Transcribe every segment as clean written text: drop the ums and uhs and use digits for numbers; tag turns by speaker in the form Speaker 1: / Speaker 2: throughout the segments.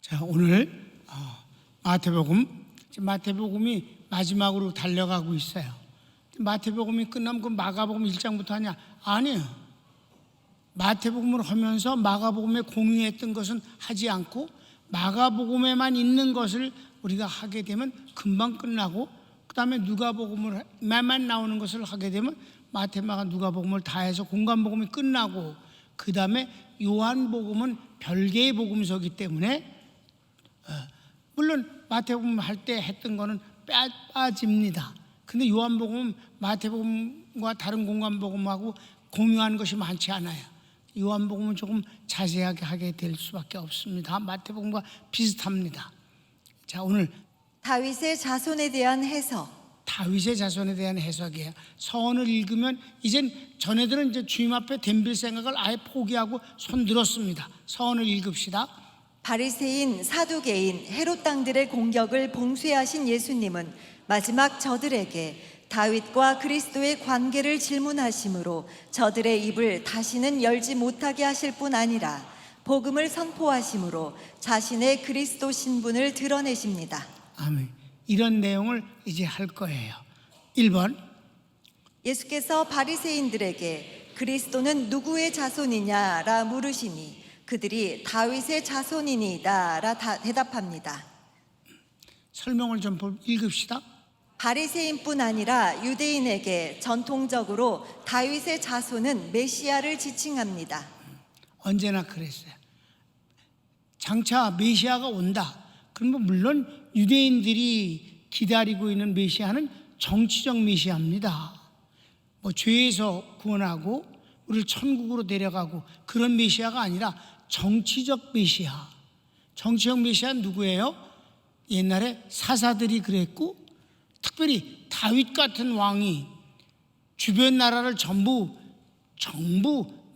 Speaker 1: 자, 오늘 마태복음이 마지막으로 달려가고 있어요. 마태복음이 끝나면 그 마가복음 1장부터 하냐? 아니에요. 마태복음을 하면서 마가복음에 공유했던 것은 하지 않고 마가복음에만 있는 것을 우리가 하게 되면 금방 끝나고, 그 다음에 누가복음에만 나오는 것을 하게 되면 마태, 마가, 누가복음을 다 해서 공관복음이 끝나고, 그 다음에 요한복음은 별개의 복음서이기 때문에 물론 마태복음 할 때 했던 거는 빠집니다. 근데 요한복음은 마태복음과 다른 공관복음하고 공유하는 것이 많지 않아요. 요한복음은 조금 자세하게 하게 될 수밖에 없습니다. 마태복음과 비슷합니다. 자, 오늘
Speaker 2: 다윗의 자손에 대한 해석.
Speaker 1: 다윗의 자손에 대한 해석이에요. 서원을 읽으면 이젠 전애들은 이제 주님 앞에 덤빌 생각을 아예 포기하고 손 들었습니다. 서원을 읽읍시다.
Speaker 2: 바리새인, 사두개인, 헤롯 당들의 공격을 봉쇄하신 예수님은 마지막 저들에게 다윗과 그리스도의 관계를 질문하심으로 저들의 입을 다시는 열지 못하게 하실 뿐 아니라 복음을 선포하심으로 자신의 그리스도 신분을 드러내십니다.
Speaker 1: 아멘. 이런 내용을 이제 할 거예요. 1번,
Speaker 2: 예수께서 바리새인들에게 그리스도는 누구의 자손이냐라 물으시니 그들이 다윗의 자손이니이다라 대답합니다.
Speaker 1: 설명을 좀 읽읍시다.
Speaker 2: 바리새인뿐 아니라 유대인에게 전통적으로 다윗의 자손은 메시아를 지칭합니다.
Speaker 1: 언제나 그랬어요. 장차 메시아가 온다. 그러면 물론 유대인들이 기다리고 있는 메시아는 정치적 메시아입니다. 죄에서 구원하고 우리를 천국으로 데려가고 그런 메시아가 아니라 정치적 메시아. 정치적 메시아는 누구예요? 옛날에 사사들이 그랬고, 특별히 다윗 같은 왕이 주변 나라를 전부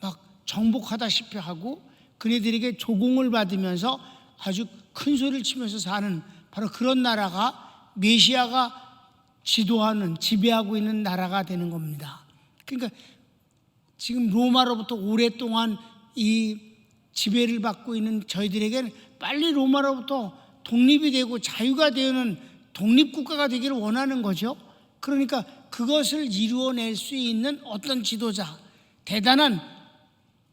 Speaker 1: 막 정복하다시피 하고 그네들에게 조공을 받으면서 아주 큰 소리를 치면서 사는 바로 그런 나라가 메시아가 지도하는, 지배하고 있는 나라가 되는 겁니다. 그러니까 지금 로마로부터 오랫동안 이 지배를 받고 있는 저희들에게는 빨리 로마로부터 독립이 되고 자유가 되는 독립국가가 되기를 원하는 거죠. 그러니까 그것을 이루어낼 수 있는 어떤 지도자, 대단한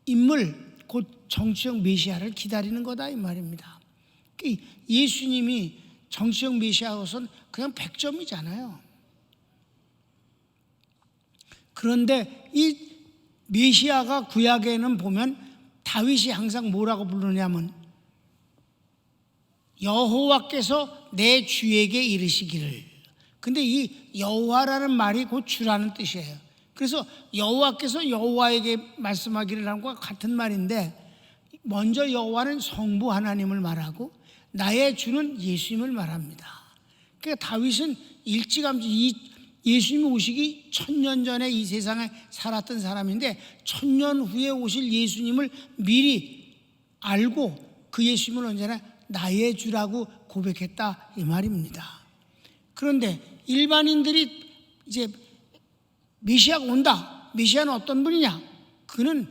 Speaker 1: 인물, 곧 정치적 메시아를 기다리는 거다 이 말입니다. 예수님이 정치적 메시아로서는 그냥 100점이잖아요. 그런데 이 메시아가 구약에는 보면 다윗이 항상 뭐라고 부르냐면 여호와께서 내 주에게 이르시기를. 근데 이 여호와라는 말이 곧 주라는 뜻이에요. 그래서 여호와께서 여호와에게 말씀하기를 하는 것과 같은 말인데, 먼저 여호와는 성부 하나님을 말하고 나의 주는 예수님을 말합니다. 그러니까 다윗은 일찌감치 예수님이 오시기 1000년 전에 이 세상에 살았던 사람인데 1000년 후에 오실 예수님을 미리 알고 그 예수님을 언제나 나의 주라고 고백했다 이 말입니다. 그런데 일반인들이 이제 메시아가 온다. 메시아는 어떤 분이냐? 그는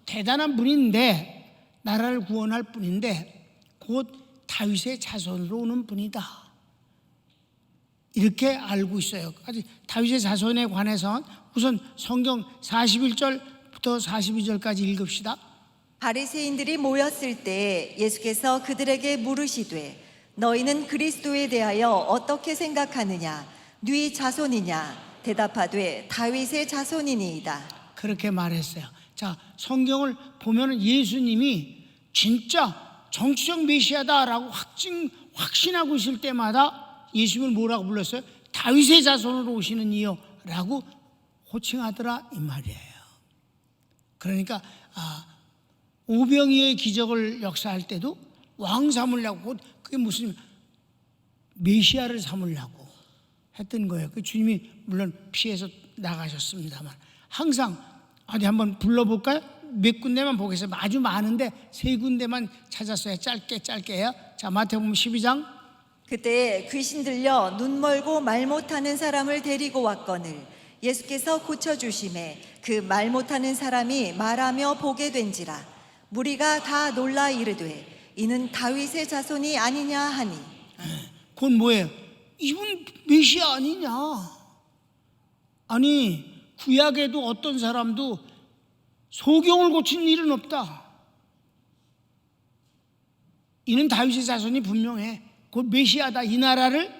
Speaker 1: 대단한 분인데, 나라를 구원할 분인데 곧 다윗의 자손으로 오는 분이다. 이렇게 알고 있어요. 아직 다윗의 자손에 관해서 우선 성경 41절부터 42절까지 읽읍시다.
Speaker 2: 바리새인들이 모였을 때 예수께서 그들에게 물으시되 너희는 그리스도에 대하여 어떻게 생각하느냐? 네 자손이냐? 대답하되 다윗의 자손이니이다.
Speaker 1: 그렇게 말했어요. 자, 성경을 보면 예수님이 진짜 정치적 메시아다라고 확신하고 있을 때마다 예수님을 뭐라고 불렀어요? 다윗의 자손으로 오시는 이요 라고 호칭하더라 이 말이에요. 그러니까 오병이어의 기적을 역사할 때도 왕 삼으려고, 그게 무슨 메시아를 삼으려고 했던 거예요. 그 주님이 물론 피해서 나가셨습니다만 항상 어디 한번 불러볼까요? 몇 군데만 보겠습니다. 아주 많은데 3군데만 찾았어요. 짧게요. 자, 마태복음 12장.
Speaker 2: 그때 귀신 들려 눈 멀고 말 못하는 사람을 데리고 왔거늘 예수께서 고쳐주심에 그 말 못하는 사람이 말하며 보게 된지라. 무리가 다 놀라 이르되 이는 다윗의 자손이 아니냐 하니
Speaker 1: 그건 뭐예요? 이분 메시아 아니냐? 아니 구약에도 어떤 사람도 소경을 고친 일은 없다. 이는 다윗의 자손이 분명해. 곧 메시아다. 이 나라를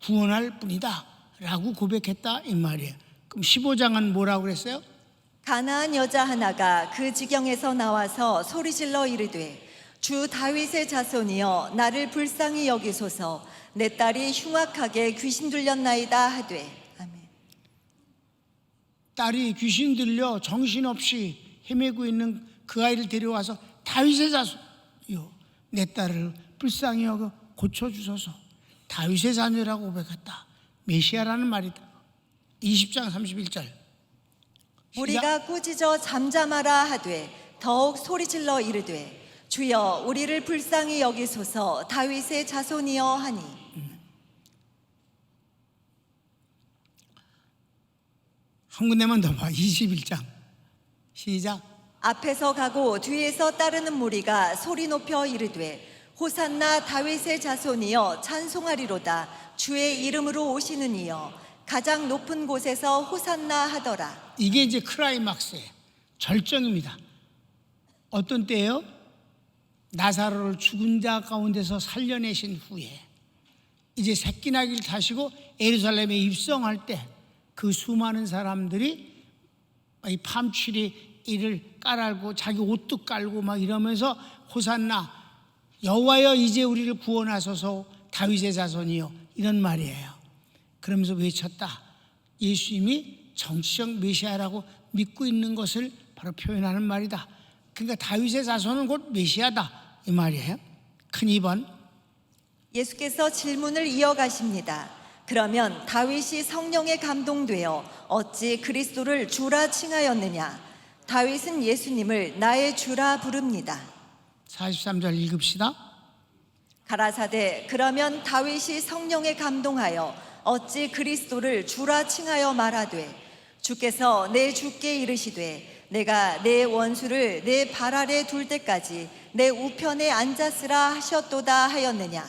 Speaker 1: 구원할 뿐이다 라고 고백했다 이 말이에요. 그럼 15장은 뭐라고 그랬어요?
Speaker 2: 가나안 여자 하나가 그 지경에서 나와서 소리질러 이르되 주 다윗의 자손이여 나를 불쌍히 여기소서 내 딸이 흉악하게 귀신 들렸나이다 하되. 아멘.
Speaker 1: 딸이 귀신 들려 정신없이 헤매고 있는 그 아이를 데려와서 다윗의 자손이여 내 딸을 불쌍히 여겨 고쳐주소서. 다윗의 자녀라고 고백했다. 메시아라는 말이다. 20장 31절
Speaker 2: 무리가 꾸짖어 잠잠하라 하되 더욱 소리질러 이르되 주여 우리를 불쌍히 여기소서 다윗의 자손이여 하니.
Speaker 1: 한 군데만 더 봐. 21장 시작.
Speaker 2: 앞에서 가고 뒤에서 따르는 무리가 소리 높여 이르되 호산나 다윗의 자손이여 찬송하리로다 주의 이름으로 오시는 이여 가장 높은 곳에서 호산나 하더라.
Speaker 1: 이게 이제 클라이막스예요. 절정입니다. 어떤 때예요? 나사로를 죽은 자 가운데서 살려내신 후에 이제 새끼나기를 타시고 예루살렘에 입성할 때 그 수많은 사람들이 이 팜추리 이를 깔고 자기 옷도 깔고 막 이러면서 호산나 여호와여 이제 우리를 구원하소서 다윗의 자손이요 이런 말이에요. 그러면서 외쳤다. 예수님이 정치적 메시아라고 믿고 있는 것을 바로 표현하는 말이다. 그러니까 다윗의 자손은 곧 메시아다 이 말이에요. 큰 2번
Speaker 2: 예수께서 질문을 이어가십니다. 그러면 다윗이 성령에 감동되어 어찌 그리스도를 주라 칭하였느냐. 다윗은 예수님을 나의 주라 부릅니다.
Speaker 1: 43절 읽읍시다.
Speaker 2: 가라사대 그러면 다윗이 성령에 감동하여 어찌 그리스도를 주라 칭하여 말하되 주께서 내 주께 이르시되 내가 내 원수를 내 발 아래 둘 때까지 내 우편에 앉았으라 하셨도다 하였느냐.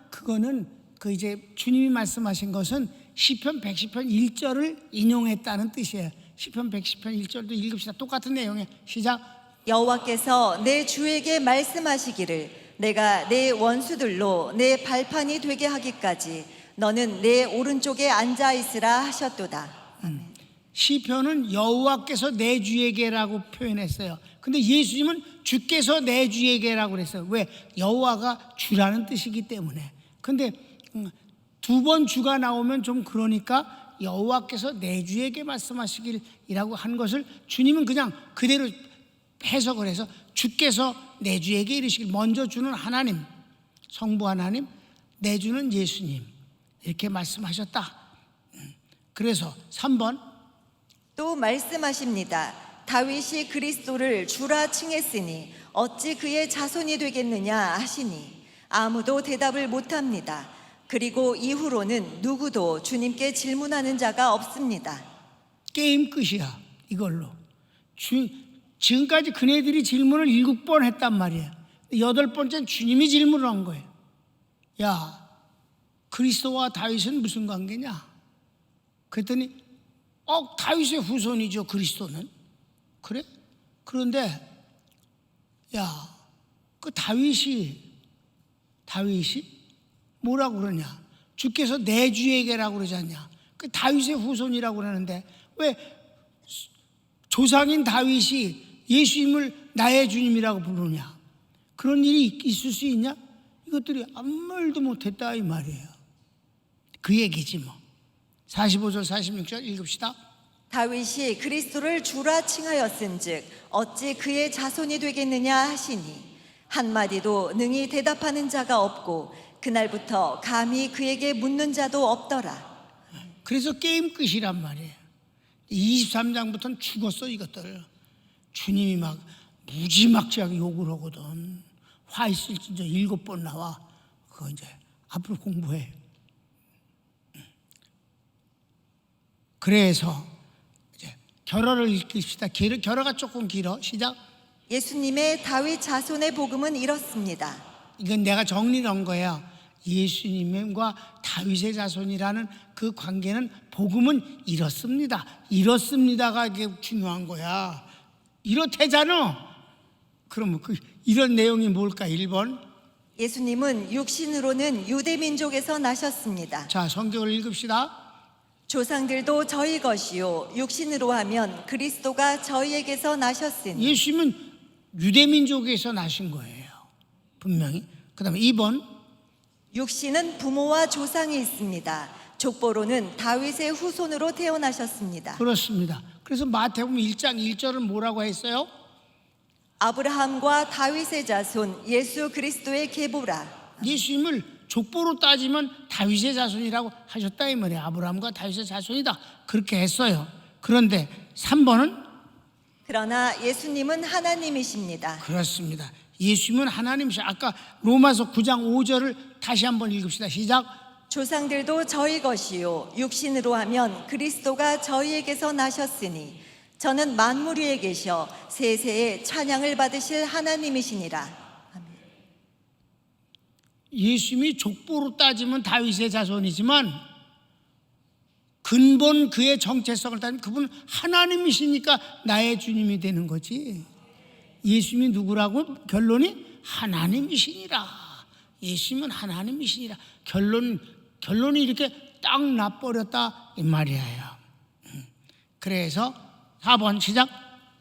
Speaker 1: 그거는 그 이제 주님이 말씀하신 것은 시편 110편 1절을 인용했다는 뜻이에요. 시편 110편 1절도 읽읍시다. 똑같은 내용에 시작.
Speaker 2: 여호와께서 내 주에게 말씀하시기를 내가 내 원수들로 내 발판이 되게 하기까지 너는 내 오른쪽에 앉아 있으라 하셨도다.
Speaker 1: 시편은 여호와께서 내 주에게라고 표현했어요. 근데 예수님은 주께서 내 주에게라고 그랬어요. 왜? 여호와가 주라는 뜻이기 때문에. 근데 두 번 주가 나오면 좀 그러니까 여호와께서 내 주에게 말씀하시길이라고 한 것을 주님은 그냥 그대로 해석을 해서 주께서 내 주에게 이르시길. 먼저 주는 하나님, 성부 하나님, 내 주는 예수님 이렇게 말씀하셨다. 그래서 3번
Speaker 2: 또 말씀하십니다. 다윗이 그리스도를 주라 칭했으니 어찌 그의 자손이 되겠느냐 하시니 아무도 대답을 못합니다. 그리고 이후로는 누구도 주님께 질문하는 자가 없습니다.
Speaker 1: 게임 끝이야 이걸로. 지금까지 그네들이 질문을 7번 했단 말이에요. 8번째는 주님이 질문을 한 거예요. 야, 그리스도와 다윗은 무슨 관계냐? 그랬더니 다윗의 후손이죠 그리스도는. 그래? 그런데 야, 그 다윗이 뭐라고 그러냐? 주께서 내 주에게라고 그러지 않냐? 그 다윗의 후손이라고 그러는데 왜 조상인 다윗이 예수님을 나의 주님이라고 부르냐? 그런 일이 있을 수 있냐? 이것들이 아무 말도 못했다 이 말이에요. 그 얘기지 뭐. 45절 46절 읽읍시다.
Speaker 2: 다윗이 그리스도를 주라 칭하였은즉 어찌 그의 자손이 되겠느냐 하시니 한마디도 능히 대답하는 자가 없고 그날부터 감히 그에게 묻는 자도 없더라.
Speaker 1: 그래서 게임 끝이란 말이에요. 23장부터는 죽었어 이것들. 주님이 막 무지막지하게 욕을 하거든. 화 있을 진짜 7번 나와. 그거 이제 앞으로 공부해. 그래서 이제 결어를 읽읍시다. 결어가 조금 길어. 시작.
Speaker 2: 예수님의 다윗 자손의 복음은 이렇습니다.
Speaker 1: 이건 내가 정리를 한 거예요. 예수님과 다윗의 자손이라는 그 관계는 복음은 이렇습니다. 이렇습니다가 이게 중요한 거야. 이렇대잖아. 그럼 이런 내용이 뭘까? 1번.
Speaker 2: 예수님은 육신으로는 유대 민족에서 나셨습니다.
Speaker 1: 자, 성경을 읽읍시다.
Speaker 2: 조상들도 저희 것이요 육신으로 하면 그리스도가 저희에게서 나셨으니.
Speaker 1: 예수님은 유대민족에서 나신 거예요. 분명히. 그 다음에 2번.
Speaker 2: 육신은 부모와 조상이 있습니다. 족보로는 다윗의 후손으로 태어나셨습니다.
Speaker 1: 그렇습니다. 그래서 마태복음 1장 1절은 뭐라고 했어요?
Speaker 2: 아브라함과 다윗의 자손 예수 그리스도의 계보라.
Speaker 1: 예수님을 족보로 따지면 다윗의 자손이라고 하셨다 이 말이에요. 아브라함과 다윗의 자손이다. 그렇게 했어요. 그런데 3번은?
Speaker 2: 그러나 예수님은 하나님이십니다.
Speaker 1: 그렇습니다. 예수님은 하나님이시죠. 아까 로마서 9장 5절을 다시 한번 읽읍시다. 시작.
Speaker 2: 조상들도 저희 것이요 육신으로 하면 그리스도가 저희에게서 나셨으니 저는 만물 위에 계셔 세세의 찬양을 받으실 하나님이시니라.
Speaker 1: 예수님이 족보로 따지면 다윗의 자손이지만 근본 그의 정체성을 따지면 그분은 하나님이시니까 나의 주님이 되는 거지. 예수님이 누구라고? 결론이 하나님이시니라. 예수님은 하나님이시니라. 결론이 이렇게 딱 나버렸다 이 말이에요. 그래서 4번 시작.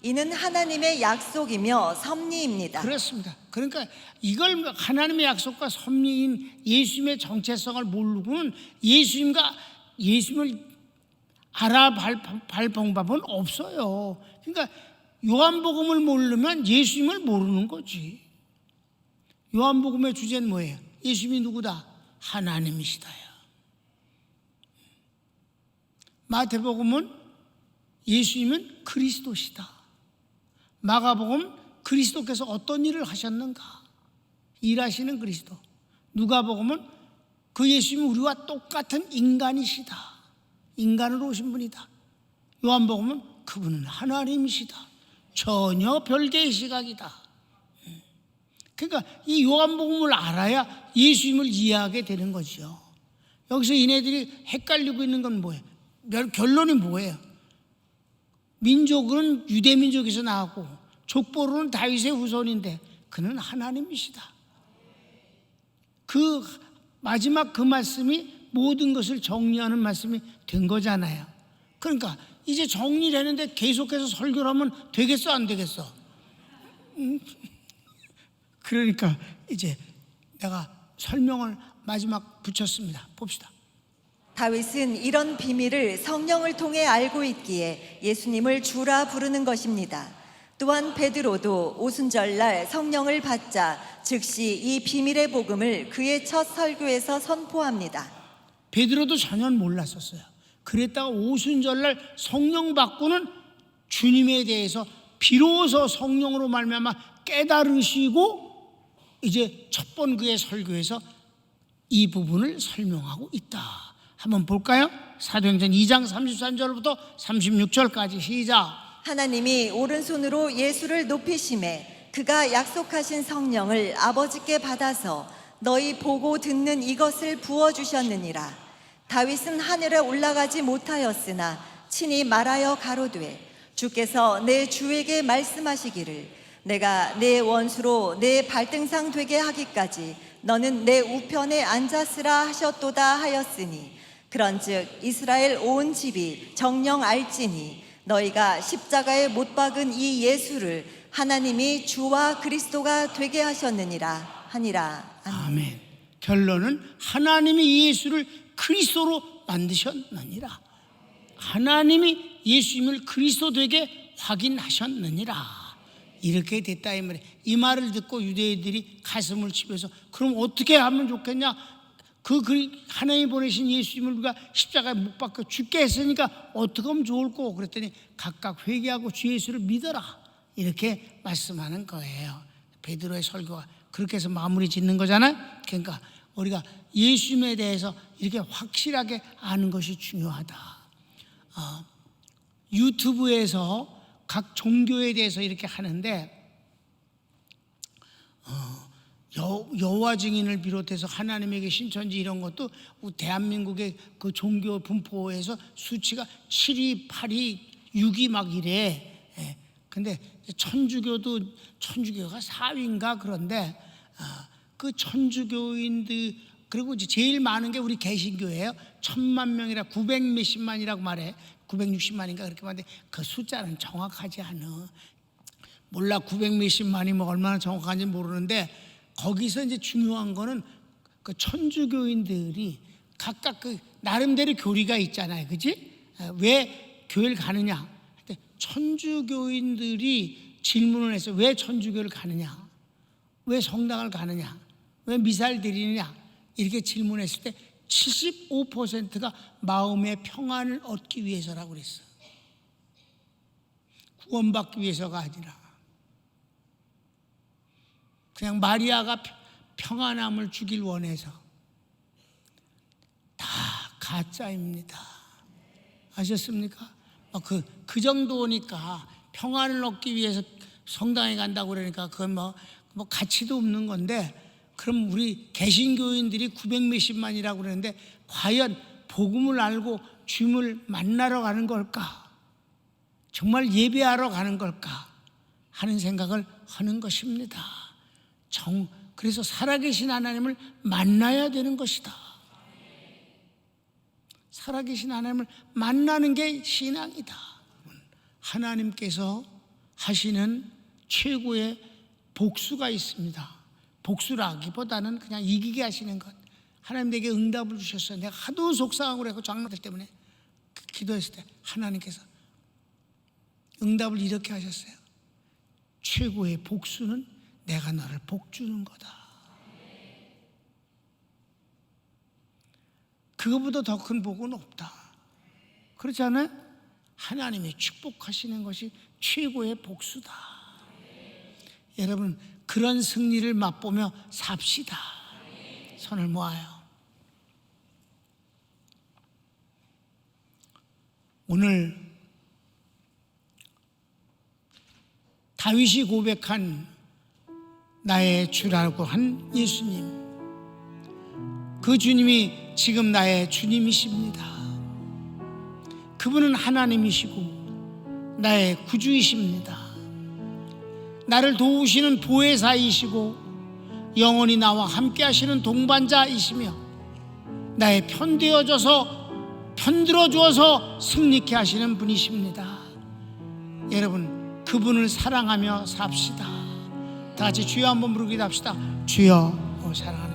Speaker 2: 이는 하나님의 약속이며 섭리입니다.
Speaker 1: 그렇습니다. 그러니까 이걸 하나님의 약속과 섭리인 예수님의 정체성을 모르고는 예수님을 알아갈 방법은 없어요. 그러니까 요한복음을 모르면 예수님을 모르는 거지. 요한복음의 주제는 뭐예요? 예수님이 누구다? 하나님이시다요. 마태복음은 예수님은 그리스도시다. 마가복음 그리스도께서 어떤 일을 하셨는가? 일하시는 그리스도. 누가복음은 그 예수님은 우리와 똑같은 인간이시다. 인간으로 오신 분이다. 요한복음은 그분은 하나님이시다. 전혀 별개의 시각이다. 그러니까 이 요한복음을 알아야 예수님을 이해하게 되는 거죠. 여기서 얘네들이 헷갈리고 있는 건 뭐예요? 결론이 뭐예요? 민족은 유대민족에서 나왔고 족보로는 다윗의 후손인데 그는 하나님이시다. 그 마지막 그 말씀이 모든 것을 정리하는 말씀이 된 거잖아요. 그러니까 이제 정리를 했는데 계속해서 설교를 하면 되겠어 안 되겠어? 그러니까 이제 내가 설명을 마지막 붙였습니다. 봅시다.
Speaker 2: 다윗은 이런 비밀을 성령을 통해 알고 있기에 예수님을 주라 부르는 것입니다. 또한 베드로도 오순절날 성령을 받자 즉시 이 비밀의 복음을 그의 첫 설교에서 선포합니다.
Speaker 1: 베드로도 전혀 몰랐었어요. 그랬다가 오순절날 성령 받고는 주님에 대해서 비로소 성령으로 말미암아 깨달으시고 이제 첫 번 그의 설교에서 이 부분을 설명하고 있다. 한번 볼까요? 사도행전 2장 33절부터 36절까지 시작.
Speaker 2: 하나님이 오른손으로 예수를 높이심에 그가 약속하신 성령을 아버지께 받아서 너희 보고 듣는 이것을 부어주셨느니라. 다윗은 하늘에 올라가지 못하였으나 친히 말하여 가로되 주께서 내 주에게 말씀하시기를 내가 내 원수로 내 발등상 되게 하기까지 너는 내 우편에 앉았으라 하셨도다 하였으니 그런즉 이스라엘 온 집이 정녕 알지니 너희가 십자가에 못 박은 이 예수를 하나님이 주와 그리스도가 되게 하셨느니라 하니라.
Speaker 1: 아멘. 결론은 하나님이 이 예수를 그리스도로 만드셨느니라. 하나님이 예수님을 그리스도 되게 확인하셨느니라. 이렇게 됐다 이 말이에요. 이 말을 듣고 유대인들이 가슴을 치면서 그럼 어떻게 하면 좋겠냐? 하나님이 보내신 예수님을 우리가 십자가에 못 박혀 죽게 했으니까 어떻게 하면 좋을꼬? 그랬더니 각각 회개하고 주 예수를 믿어라. 이렇게 말씀하는 거예요. 베드로의 설교가 그렇게 해서 마무리 짓는 거잖아요. 그러니까 우리가 예수님에 대해서 이렇게 확실하게 아는 것이 중요하다. 유튜브에서 각 종교에 대해서 이렇게 하는데 여호와 증인을 비롯해서 하나님에게 신천지 이런 것도 대한민국의 그 종교 분포에서 수치가 7위, 8위, 6위 막 이래. 근데 천주교가 4위인가 그런데 그 천주교인들 그리고 이제 제일 많은 게 우리 개신교예요. 1000만 명이라 900 몇십만이라고 말해. 960만인가 그렇게 말하는데 그 숫자는 정확하지 않아. 몰라 900 몇십만이 뭐 얼마나 정확한지 모르는데 거기서 이제 중요한 거는 그 천주교인들이 각각 그 나름대로 교리가 있잖아요, 그지? 왜 교회를 가느냐? 천주교인들이 질문을 했어요. 왜 천주교를 가느냐? 왜 성당을 가느냐? 왜 미사를 드리느냐? 이렇게 질문했을 때 75%가 마음의 평안을 얻기 위해서라고 그랬어요. 구원받기 위해서가 아니라 그냥 마리아가 평안함을 주길 원해서. 다 가짜입니다. 아셨습니까? 그 정도니까 평안을 얻기 위해서 성당에 간다고 그러니까 그건 뭐 가치도 없는 건데, 그럼 우리 개신교인들이 900 몇십만이라고 그러는데 과연 복음을 알고 주님을 만나러 가는 걸까? 정말 예배하러 가는 걸까? 하는 생각을 하는 것입니다. 그래서 살아계신 하나님을 만나야 되는 것이다. 살아계신 하나님을 만나는 게 신앙이다. 하나님께서 하시는 최고의 복수가 있습니다. 복수라기보다는 그냥 이기게 하시는 것. 하나님 내게 응답을 주셨어요. 내가 하도 속상하고 그랬고 장로들 때문에 기도했을 때 하나님께서 응답을 이렇게 하셨어요. 최고의 복수는 내가 너를 복주는 거다. 그거보다 더 큰 복은 없다. 그렇지 않아요? 하나님이 축복하시는 것이 최고의 복수다. 여러분 그런 승리를 맛보며 삽시다. 손을 모아요. 오늘 다윗이 고백한 나의 주라고 한 예수님, 그 주님이 지금 나의 주님이십니다. 그분은 하나님이시고 나의 구주이십니다. 나를 도우시는 보혜사이시고 영원히 나와 함께 하시는 동반자이시며 나의 편들어 주어서 승리케 하시는 분이십니다. 여러분 그분을 사랑하며 삽시다. 다 같이 주여 한번 부르기도 합시다. 주여 사랑하는